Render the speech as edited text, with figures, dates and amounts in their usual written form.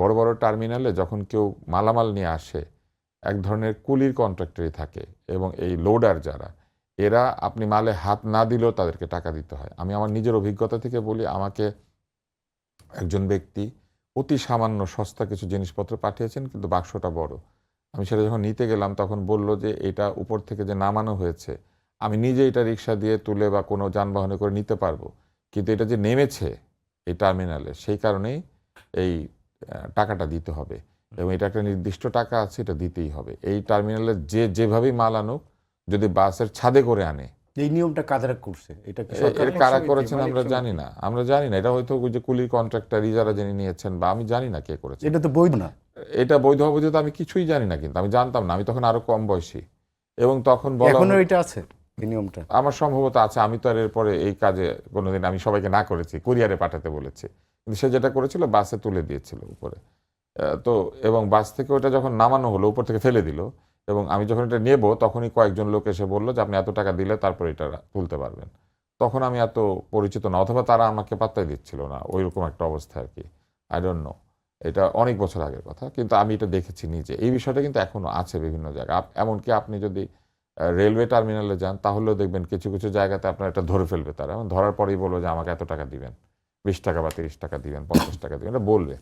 বড় বড় টার্মিনালে যখন কেউ মালামাল নিয়ে আসে এক ধরনের কুলির কন্ট্রাক্টরই থাকে, এবং এই লোডার যারা এরা আপনি মালে হাত না দিলেও তাদেরকে টাকা দিতে হয়। আমি আমার নিজের অভিজ্ঞতা থেকে বলি, আমাকে একজন ব্যক্তি অতি সামান্য সস্তা কিছু জিনিসপত্র পাঠিয়েছেন, কিন্তু বাক্সটা বড়। আমি সেটা যখন নিতে গেলাম তখন বলল যে এটা উপর থেকে যে নামানো হয়েছে আমি নিজে এটা রিক্সা দিয়ে তুলে বা কোনো যানবাহনে করে নিতে পারবো, কিন্তু এটা যে নেমেছে এই টার্মিনালে সেই কারণেই এই টাকাটা দিতে হবে, এবং এটা একটা নির্দিষ্ট টাকা আছে, এটা দিতেই হবে। এই টার্মিনালে যে যেভাবেই মাল আনুক, যদি বাসের ছাদে করে আনে, এই নিয়মটা কারা করছে? এটা কি এর সরকারের কারা সমিতি, করেছেন মালিক আমরা সমিতি? জানি না, এটা হয়তো ওই যে কুলির কন্ট্রাক্টর ইজারা যিনি নিয়েছেন, বা আমি জানি না কে করেছে। এটা তো বৈধ না। এটা বৈধ অবৈধ তো আমি কিছুই জানি না, কিন্তু আমি জানতাম না, আমি তখন আরো কম বয়সী। এবং তখন বলা এখনো হলো- এটা আছে এই নিয়মটা? আমার সম্ভবত আছে, আমি তো আর এরপরে এই কাজে কোনোদিন আমি সবাইকে না করেছি, কুরিয়ারে পাঠাতে বলেছি, কিন্তু সে যেটা করেছিল বাসে তুলে দিয়েছিল উপরে। তো এবং বাস থেকে ওটা যখন নামানো হলো উপর থেকে ফেলে দিল, এবং আমি যখন এটা নেব তখনই কয়েকজন লোক এসে বললো যে আপনি এত টাকা দিলে তারপর এটা তুলতে পারবেন। তখন আমি এত পরিচিত না, অথবা তারা আমাকে পাত্তাই দিচ্ছিল না, ওইরকম একটা অবস্থা আর কি। আই ডোন্ট নো, এটা অনেক বছর আগের কথা, কিন্তু আমি এটা দেখেছি নিজে। এই বিষয়টা কিন্তু এখনো আছে বিভিন্ন জায়গায়। এমনকি আপনি যদি রেলওয়ে টার্মিনালে যান তাহলেও দেখবেন কিছু কিছু জায়গাতে আপনার এটা ধরে ফেলবে তারা, এবং ধরার পরেই বলবো যে আমাকে এত টাকা দিবেন, 20 টাকা বা 30 টাকা দিবেন, 50 টাকা দিবেন, এটা বলবে।